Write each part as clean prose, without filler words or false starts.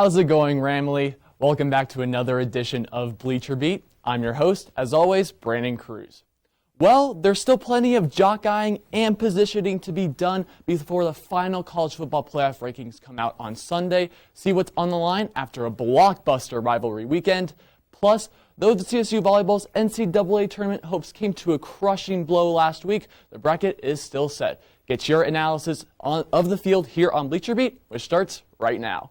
How's it going, Ramley? Welcome back to another edition of Bleacher Beat. I'm your host, as always, Brandon Kruse. Well, there's still plenty of jock-eyeing and positioning to be done before the final college football playoff rankings come out on Sunday. See what's on the line after a blockbuster rivalry weekend. Plus, though the CSU Volleyball's NCAA tournament hopes came to a crushing blow last week, the bracket is still set. Get your analysis of the field here on Bleacher Beat, which starts right now.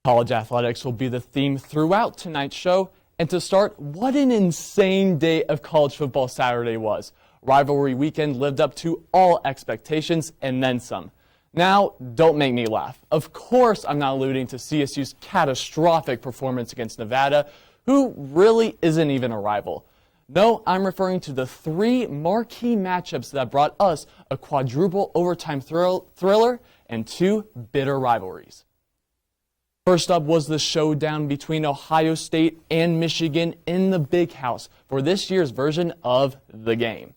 College athletics will be the theme throughout tonight's show. And to start, what an insane day of college football Saturday was. Rivalry weekend lived up to all expectations and then some. Now, don't make me laugh. Of course, I'm not alluding to CSU's catastrophic performance against Nevada, who really isn't even a rival. No, I'm referring to the three marquee matchups that brought us a quadruple overtime thriller and two bitter rivalries. First up was the showdown between Ohio State and Michigan in the Big House for this year's version of the game.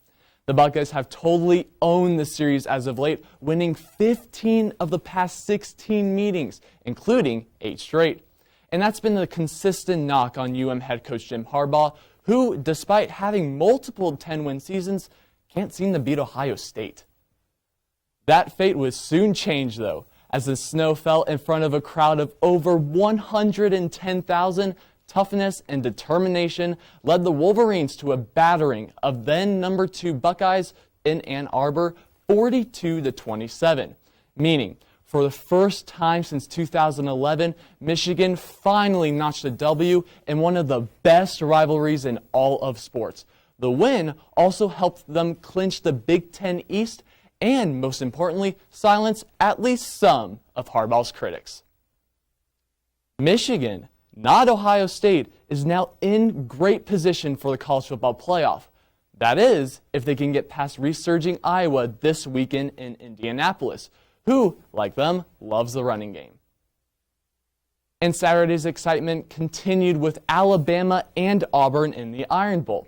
The Buckeyes have totally owned the series as of late, winning 15 of the past 16 meetings, including 8 straight. And that's been the consistent knock on head coach Jim Harbaugh, who, despite having multiple 10-win seasons, can't seem to beat Ohio State. That fate was soon changed, though, as the snow fell in front of a crowd of over 110,000. Toughness and determination led the Wolverines to a battering of then number 2 Buckeyes in Ann Arbor, 42-27. Meaning, for the first time since 2011, Michigan finally notched a W in one of the best rivalries in all of sports. The win also helped them clinch the Big Ten East and, most importantly, silence at least some of Harbaugh's critics. Michigan, not Ohio State, is now in great position for the college football playoff. That is, if they can get past resurging Iowa this weekend in Indianapolis, who, like them, loves the running game. And Saturday's excitement continued with Alabama and Auburn in the Iron Bowl.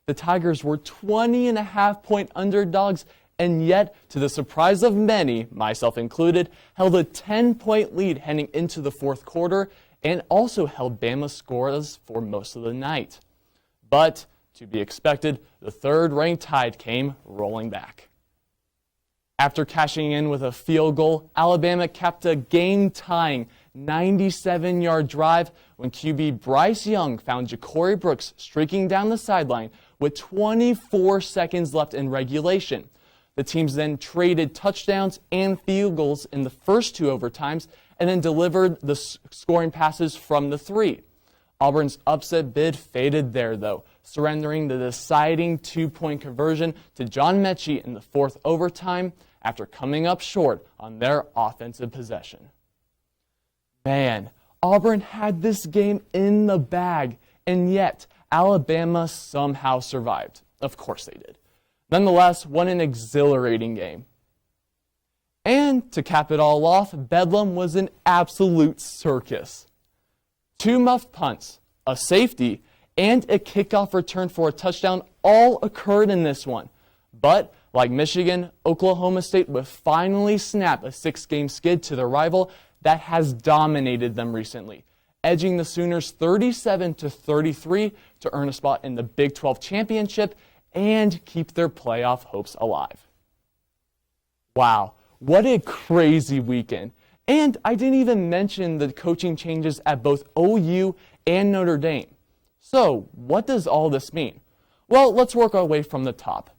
The Tigers were 20.5-point underdogs, and yet, to the surprise of many, myself included, held a 10-point lead heading into the fourth quarter and also held Bama scoreless for most of the night. But, to be expected, the third-ranked Tide came rolling back. After cashing in with a field goal, Alabama capped a game-tying 97-yard drive when QB Bryce Young found Ja'Cory Brooks streaking down the sideline with 24 seconds left in regulation. The teams then traded touchdowns and field goals in the first 2 overtimes and then delivered the scoring passes from the 3. Auburn's upset bid faded there, though, surrendering the deciding 2-point conversion to John Mechie in the 4th overtime after coming up short on their offensive possession. Man, Auburn had this game in the bag, and yet Alabama somehow survived. Of course they did. Nonetheless, what an exhilarating game. And to cap it all off, Bedlam was an absolute circus. 2 muffed punts, a safety, and a kickoff return for a touchdown all occurred in this one. But, like Michigan, Oklahoma State would finally snap a 6-game skid to their rival that has dominated them recently, edging the Sooners 37-33 to earn a spot in the Big 12 championship and keep their playoff hopes alive. Wow, what a crazy weekend. And I didn't even mention the coaching changes at both OU and Notre Dame. So, what does all this mean? Well, let's work our way from the top.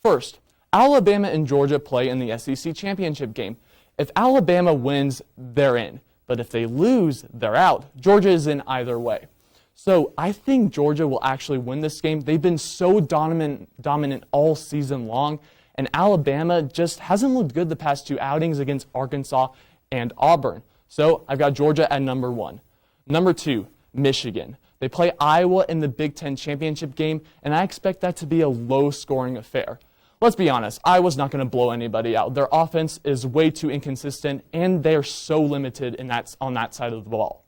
First, Alabama and Georgia play in the SEC championship game. If Alabama wins, they're in. But if they lose, they're out. Georgia is in either way. So I think Georgia will actually win this game. They've been so dominant all season long, and Alabama just hasn't looked good the past 2 outings against Arkansas and Auburn. So I've got Georgia at number 1. Number 2, Michigan. They play Iowa in the Big Ten championship game, and I expect that to be a low-scoring affair. let's be honest, Iowa's not going to blow anybody out. Their offense is way too inconsistent, and they're so limited on that side of the ball.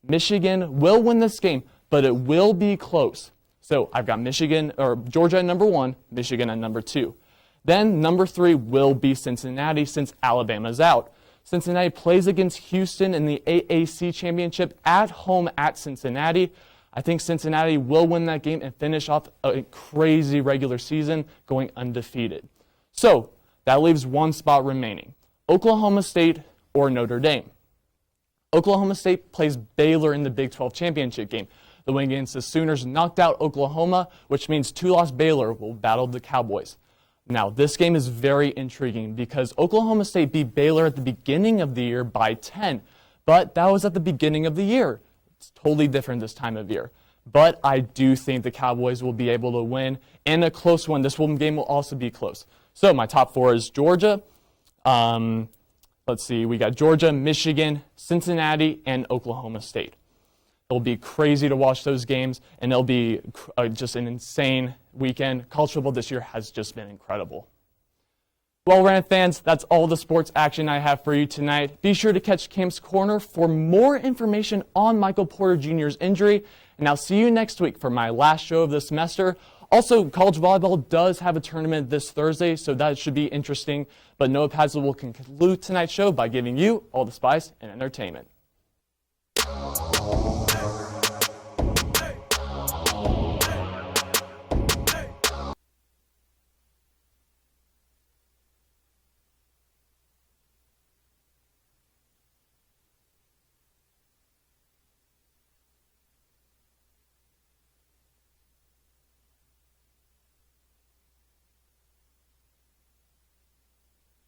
Michigan will win this game, but it will be close. So I've got Georgia at number 1, Michigan at number 2. Then number 3 will be Cincinnati since Alabama's out. Cincinnati plays against Houston in the AAC championship at home at Cincinnati. I think Cincinnati will win that game and finish off a crazy regular season going undefeated. So that leaves one spot remaining, Oklahoma State or Notre Dame. Oklahoma State plays Baylor in the Big 12 championship game. The win against the Sooners knocked out Oklahoma, which means 2-loss Baylor will battle the Cowboys. Now, this game is very intriguing because Oklahoma State beat Baylor at the beginning of the year by 10, but that was at the beginning of the year. It's totally different this time of year. But I do think the Cowboys will be able to win, and a close one. This game will also be close. So my top 4 is Georgia. Let's see, we got Georgia, Michigan, Cincinnati, and Oklahoma State. It'll be crazy to watch those games, and it'll be just an insane weekend. College football this year has just been incredible. Well, Rant fans, that's all the sports action I have for you tonight. Be sure to catch Camp's Corner for more information on Michael Porter Jr.'s injury, and I'll see you next week for my last show of the semester. Also, college volleyball does have a tournament this Thursday, so that should be interesting. But Noah Padzel will conclude tonight's show by giving you all the spice and entertainment.